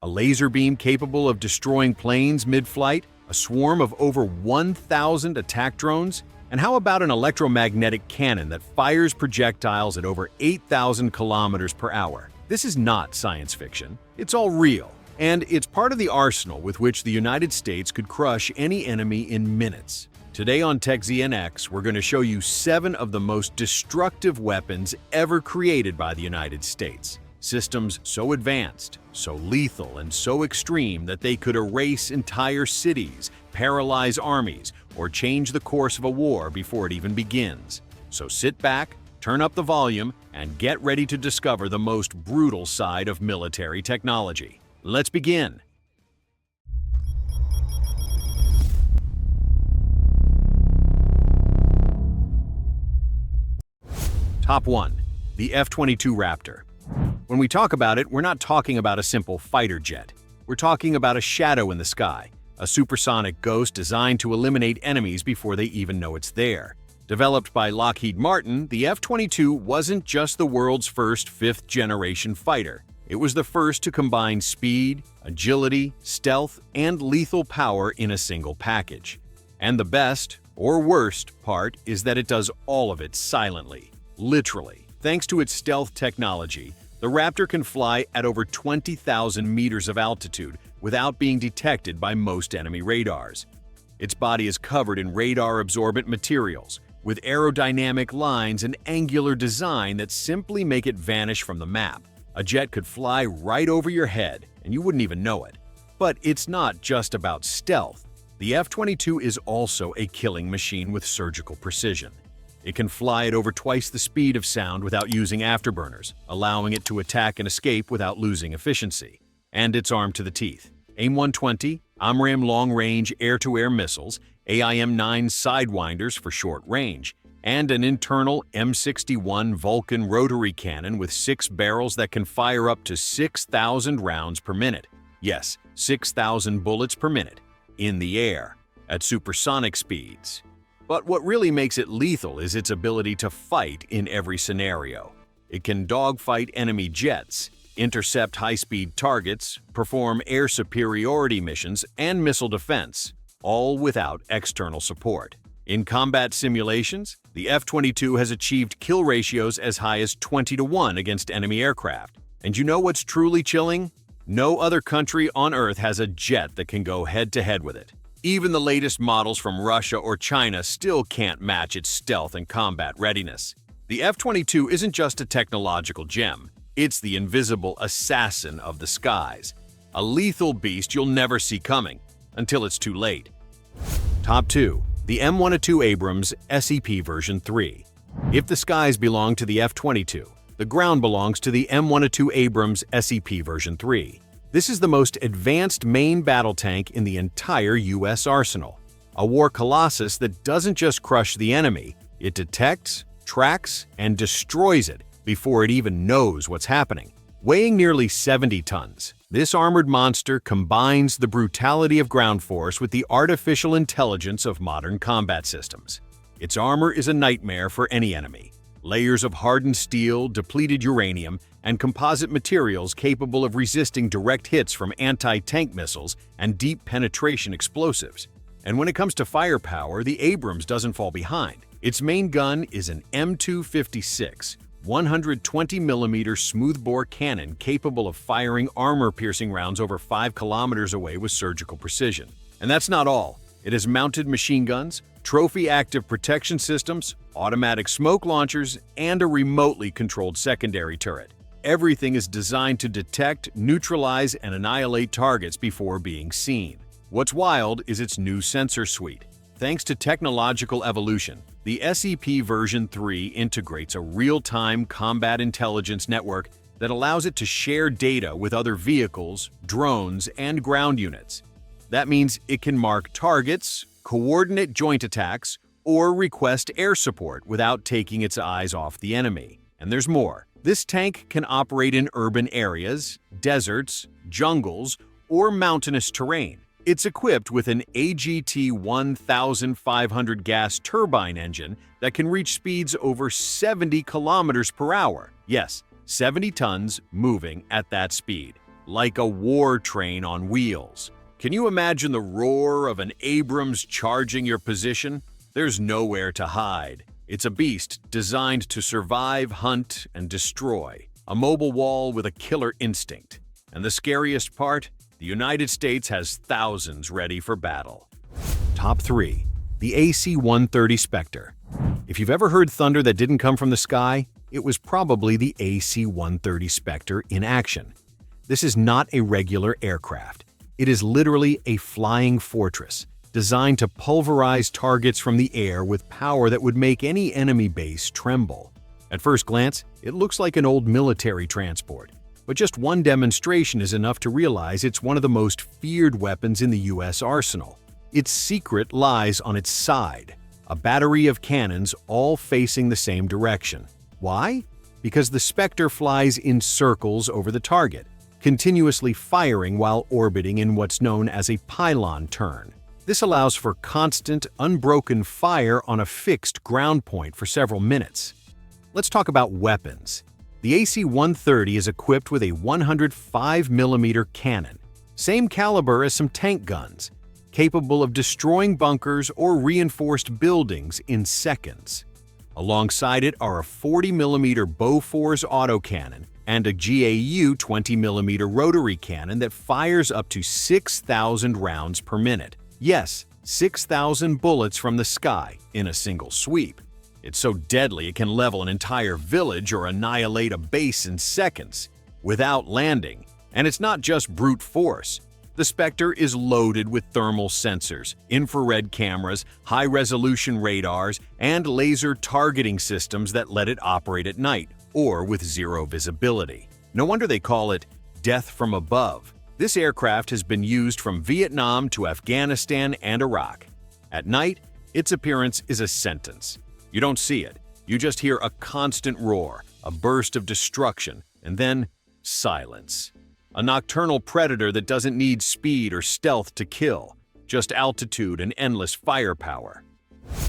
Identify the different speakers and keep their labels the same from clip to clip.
Speaker 1: A laser beam capable of destroying planes mid-flight? A swarm of over 1,000 attack drones? And how about an electromagnetic cannon that fires projectiles at over 8,000 kilometers per hour? This is not science fiction. It's all real. And it's part of the arsenal with which the United States could crush any enemy in minutes. Today on TechZNX, we're going to show you 7 of the most destructive weapons ever created by the United States. Systems so advanced, so lethal, and so extreme that they could erase entire cities, paralyze armies, or change the course of a war before it even begins. So sit back, turn up the volume, and get ready to discover the most brutal side of military technology. Let's begin. Top 1. The F-22 Raptor. When we talk about it, we're not talking about a simple fighter jet. We're talking about a shadow in the sky, a supersonic ghost designed to eliminate enemies before they even know it's there. Developed by Lockheed Martin, the F-22 wasn't just the world's first fifth-generation fighter. It was the first to combine speed, agility, stealth, and lethal power in a single package. And the best, or worst, part is that it does all of it silently. Literally. Thanks to its stealth technology, the Raptor can fly at over 20,000 meters of altitude without being detected by most enemy radars. Its body is covered in radar-absorbent materials, with aerodynamic lines and angular design that simply make it vanish from the map. A jet could fly right over your head, and you wouldn't even know it. But it's not just about stealth. The F-22 is also a killing machine with surgical precision. It can fly at over twice the speed of sound without using afterburners, allowing it to attack and escape without losing efficiency. And it's armed to the teeth. AIM-120, AMRAAM long-range air-to-air missiles, AIM-9 sidewinders for short range, and an internal M61 Vulcan rotary cannon with 6 barrels that can fire up to 6,000 rounds per minute. Yes, 6,000 bullets per minute, in the air, at supersonic speeds. But what really makes it lethal is its ability to fight in every scenario. It can dogfight enemy jets, intercept high-speed targets, perform air superiority missions, and missile defense, all without external support. In combat simulations, the F-22 has achieved kill ratios as high as 20-1 against enemy aircraft. And you know what's truly chilling? No other country on Earth has a jet that can go head-to-head with it. Even the latest models from Russia or China still can't match its stealth and combat readiness. The F-22 isn't just a technological gem, it's the invisible assassin of the skies. A lethal beast you'll never see coming, until it's too late. Top 2. The M102 Abrams SCP V3. If the skies belong to the F-22, the ground belongs to the M102 Abrams SCP V3. This is the most advanced main battle tank in the entire U.S. arsenal. A war colossus that doesn't just crush the enemy, it detects, tracks, and destroys it before it even knows what's happening. Weighing nearly 70 tons, this armored monster combines the brutality of ground force with the artificial intelligence of modern combat systems. Its armor is a nightmare for any enemy. Layers of hardened steel, depleted uranium, and composite materials capable of resisting direct hits from anti-tank missiles and deep penetration explosives. And when it comes to firepower, the Abrams doesn't fall behind. Its main gun is an M256, 120mm smoothbore cannon capable of firing armor-piercing rounds over 5 kilometers away with surgical precision. And that's not all. It has mounted machine guns, trophy active protection systems, automatic smoke launchers, and a remotely controlled secondary turret. Everything is designed to detect, neutralize, and annihilate targets before being seen. What's wild is its new sensor suite. Thanks to technological evolution, the SCP V3 integrates a real-time combat intelligence network that allows it to share data with other vehicles, drones, and ground units. That means it can mark targets, coordinate joint attacks, or request air support without taking its eyes off the enemy. And there's more. This tank can operate in urban areas, deserts, jungles, or mountainous terrain. It's equipped with an AGT 1500 gas turbine engine that can reach speeds over 70 kilometers per hour. Yes, 70 tons moving at that speed. like a war train on wheels. Can you imagine the roar of an Abrams charging your position? There's nowhere to hide. It's a beast designed to survive, hunt, and destroy. A mobile wall with a killer instinct. And the scariest part? The United States has thousands ready for battle. Top 3. The AC-130 Spectre. If you've ever heard thunder that didn't come from the sky, it was probably the AC-130 Spectre in action. This is not a regular aircraft. It is literally a flying fortress, designed to pulverize targets from the air with power that would make any enemy base tremble. At first glance, it looks like an old military transport, but just one demonstration is enough to realize it's one of the most feared weapons in the U.S. arsenal. Its secret lies on its side, a battery of cannons all facing the same direction. Why? Because the Spectre flies in circles over the target, continuously firing while orbiting in what's known as a pylon turn. This allows for constant, unbroken fire on a fixed ground point for several minutes. Let's talk about weapons. The AC-130 is equipped with a 105mm cannon, same caliber as some tank guns, capable of destroying bunkers or reinforced buildings in seconds. Alongside it are a 40mm Bofors autocannon and a GAU 20mm rotary cannon that fires up to 6,000 rounds per minute. Yes, 6,000 bullets from the sky in a single sweep. It's so deadly it can level an entire village or annihilate a base in seconds without landing. And it's not just brute force. The Spectre is loaded with thermal sensors, infrared cameras, high-resolution radars, and laser targeting systems that let it operate at night or with zero visibility. No wonder they call it death from above. This aircraft has been used from Vietnam to Afghanistan and Iraq. At night, its appearance is a sentence. You don't see it. You just hear a constant roar, a burst of destruction, and then silence. A nocturnal predator that doesn't need speed or stealth to kill, just altitude and endless firepower.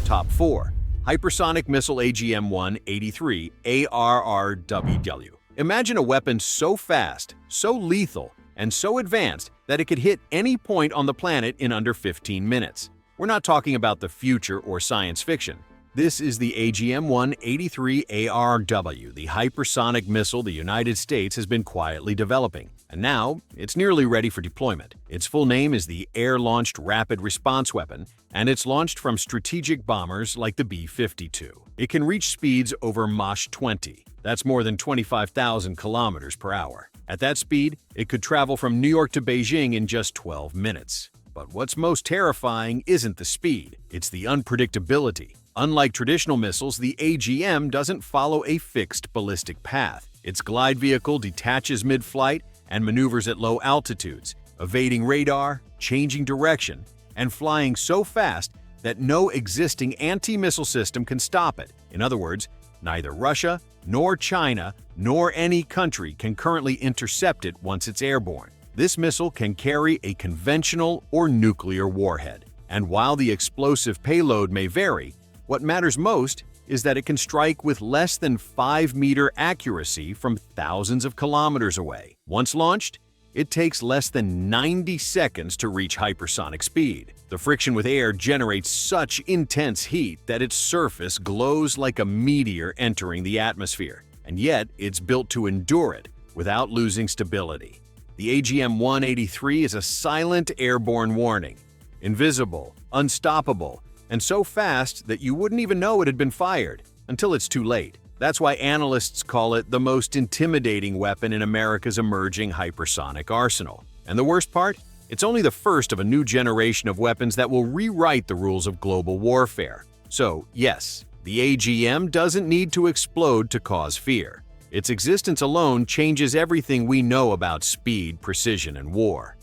Speaker 1: Top 4. Hypersonic Missile AGM-183 ARRW. Imagine a weapon so fast, so lethal, and so advanced that it could hit any point on the planet in under 15 minutes. We're not talking about the future or science fiction. This is the AGM-183 ARW, the hypersonic missile the United States has been quietly developing. And now, it's nearly ready for deployment. Its full name is the Air-Launched Rapid Response Weapon, and it's launched from strategic bombers like the B-52. It can reach speeds over Mach 20. That's more than 25,000 kilometers per hour. At that speed, it could travel from New York to Beijing in just 12 minutes. But what's most terrifying isn't the speed, it's the unpredictability. Unlike traditional missiles, the AGM doesn't follow a fixed ballistic path. Its glide vehicle detaches mid-flight and maneuvers at low altitudes, evading radar, changing direction, and flying so fast that no existing anti-missile system can stop it. In other words, neither Russia, nor China, nor any country can currently intercept it once it's airborne. This missile can carry a conventional or nuclear warhead. And while the explosive payload may vary, what matters most is that it can strike with less than 5-meter accuracy from thousands of kilometers away. Once launched, it takes less than 90 seconds to reach hypersonic speed. The friction with air generates such intense heat that its surface glows like a meteor entering the atmosphere, and yet it's built to endure it without losing stability. The AGM-183 is a silent airborne warning, invisible, unstoppable, and so fast that you wouldn't even know it had been fired until it's too late. That's why analysts call it the most intimidating weapon in America's emerging hypersonic arsenal. And the worst part? It's only the first of a new generation of weapons that will rewrite the rules of global warfare. So, yes, the AGM doesn't need to explode to cause fear. Its existence alone changes everything we know about speed, precision, and war.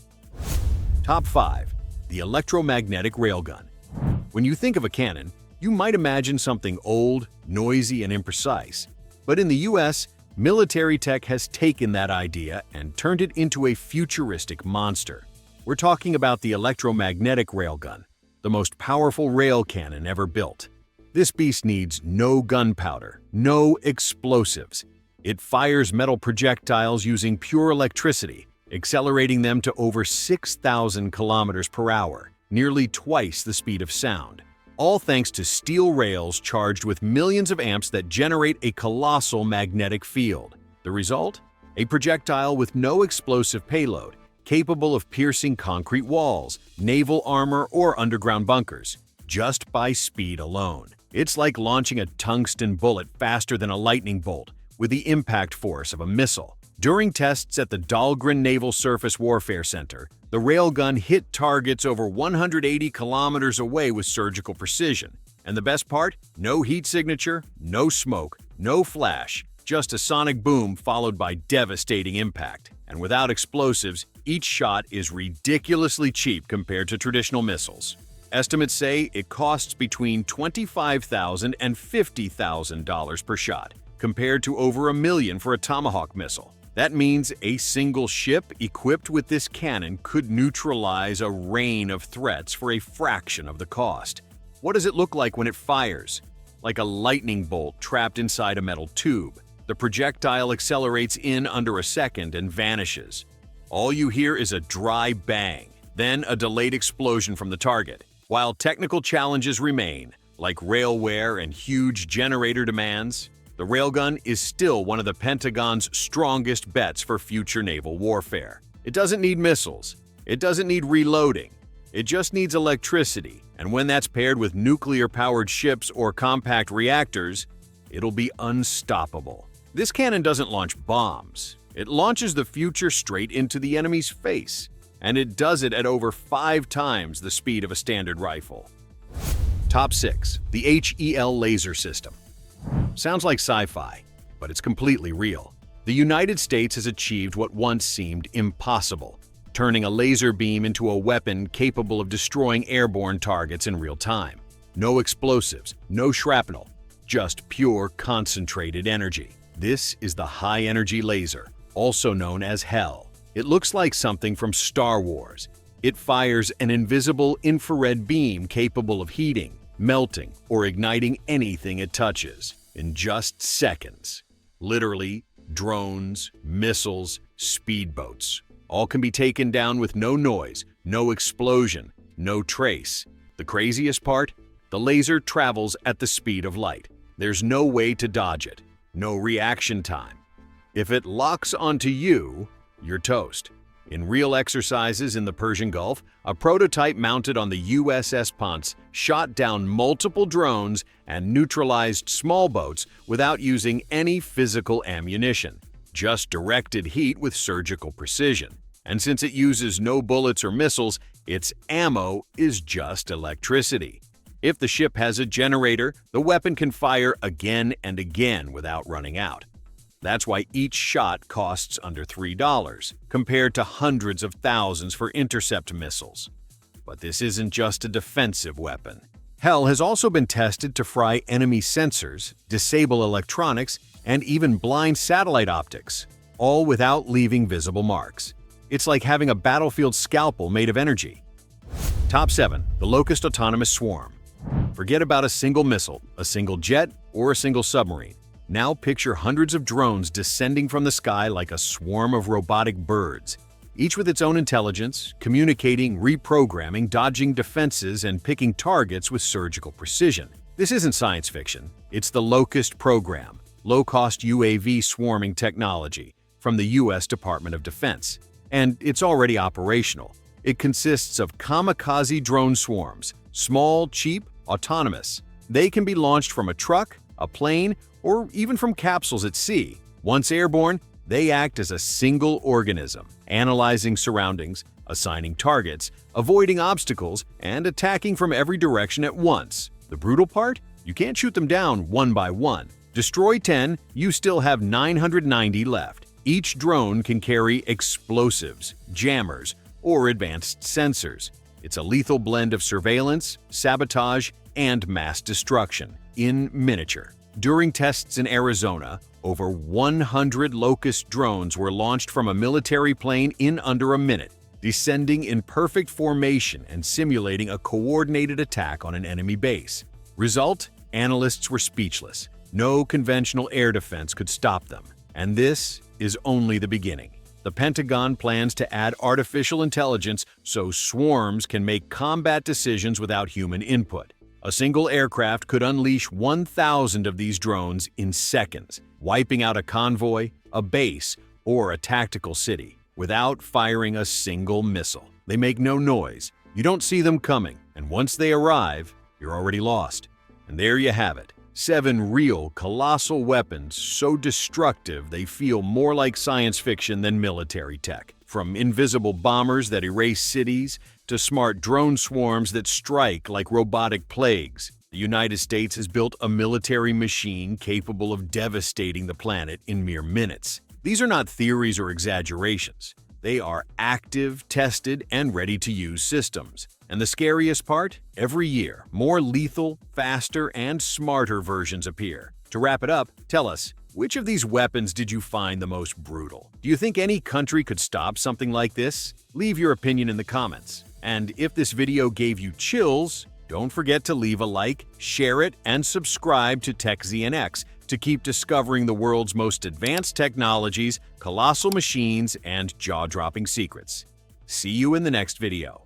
Speaker 1: Top 5. The Electromagnetic Rail Gun. When you think of a cannon, you might imagine something old, noisy, and imprecise. But in the US, military tech has taken that idea and turned it into a futuristic monster. We're talking about the Electromagnetic Rail Gun, the most powerful rail cannon ever built. This beast needs no gunpowder, no explosives. It fires metal projectiles using pure electricity, accelerating them to over 6,000 kilometers per hour, nearly twice the speed of sound. All thanks to steel rails charged with millions of amps that generate a colossal magnetic field. The result? A projectile with no explosive payload, capable of piercing concrete walls, naval armor, or underground bunkers, just by speed alone. It's like launching a tungsten bullet faster than a lightning bolt, with the impact force of a missile. During tests at the Dahlgren Naval Surface Warfare Center, the railgun hit targets over 180 kilometers away with surgical precision. And the best part? No heat signature, no smoke, no flash, just a sonic boom followed by devastating impact. And without explosives, each shot is ridiculously cheap compared to traditional missiles. Estimates say it costs between $25,000 and $50,000 per shot, compared to over $1 million for a Tomahawk missile. That means a single ship equipped with this cannon could neutralize a rain of threats for a fraction of the cost. What does it look like when it fires? Like a lightning bolt trapped inside a metal tube. The projectile accelerates in under a second and vanishes. All you hear is a dry bang, then a delayed explosion from the target. While technical challenges remain, like rail wear and huge generator demands, the railgun is still one of the Pentagon's strongest bets for future naval warfare. It doesn't need missiles. It doesn't need reloading. It just needs electricity, and when that's paired with nuclear-powered ships or compact reactors, it'll be unstoppable. This cannon doesn't launch bombs. It launches the future straight into the enemy's face, and it does it at over 5 times the speed of a standard rifle. Top 6. The Hel Laser System. Sounds like sci-fi, but it's completely real. The United States has achieved what once seemed impossible, turning a laser beam into a weapon capable of destroying airborne targets in real time. No explosives, no shrapnel, just pure concentrated energy. This is the high-energy laser, also known as Hel. It looks like something from Star Wars. It fires an invisible infrared beam capable of heating, melting, or igniting anything it touches in just seconds. Literally, drones, missiles, speedboats. All can be taken down with no noise, no explosion, no trace. The craziest part? The laser travels at the speed of light. There's no way to dodge it, no reaction time. If it locks onto you, you're toast. In real exercises in the Persian Gulf, a prototype mounted on the USS Ponce shot down multiple drones and neutralized small boats without using any physical ammunition, just directed heat with surgical precision. And since it uses no bullets or missiles, its ammo is just electricity. If the ship has a generator, the weapon can fire again and again without running out. That's why each shot costs under $3, compared to hundreds of thousands for intercept missiles. But this isn't just a defensive weapon. Hel has also been tested to fry enemy sensors, disable electronics, and even blind satellite optics, all without leaving visible marks. It's like having a battlefield scalpel made of energy. Top 7. The Locust Autonomous Swarm. Forget about a single missile, a single jet, or a single submarine. Now picture hundreds of drones descending from the sky like a swarm of robotic birds, each with its own intelligence, communicating, reprogramming, dodging defenses, and picking targets with surgical precision. This isn't science fiction. It's the Locust program, low-cost UAV swarming technology from the U.S. Department of Defense. And it's already operational. It consists of kamikaze drone swarms, small, cheap, autonomous. They can be launched from a truck, a plane, or even from capsules at sea. Once airborne, they act as a single organism, analyzing surroundings, assigning targets, avoiding obstacles, and attacking from every direction at once. The brutal part? You can't shoot them down one by one. Destroy 10, you still have 990 left. Each drone can carry explosives, jammers, or advanced sensors. It's a lethal blend of surveillance, sabotage, and mass destruction in miniature. During tests in Arizona, over 100 Locust drones were launched from a military plane in under a minute, descending in perfect formation and simulating a coordinated attack on an enemy base. Result? Analysts were speechless. No conventional air defense could stop them. And this is only the beginning. The Pentagon plans to add artificial intelligence so swarms can make combat decisions without human input. A single aircraft could unleash 1,000 of these drones in seconds, wiping out a convoy, a base, or a tactical city, without firing a single missile. They make no noise, you don't see them coming, and once they arrive, you're already lost. And there you have it. 7 real, colossal weapons so destructive they feel more like science fiction than military tech. From invisible bombers that erase cities to smart drone swarms that strike like robotic plagues, the United States has built a military machine capable of devastating the planet in mere minutes. These are not theories or exaggerations. They are active, tested, and ready-to-use systems. And the scariest part? Every year, more lethal, faster, and smarter versions appear. To wrap it up, tell us, which of these weapons did you find the most brutal? Do you think any country could stop something like this? Leave your opinion in the comments. And if this video gave you chills, don't forget to leave a like, share it, and subscribe to TechZNX to keep discovering the world's most advanced technologies, colossal machines, and jaw-dropping secrets. See you in the next video.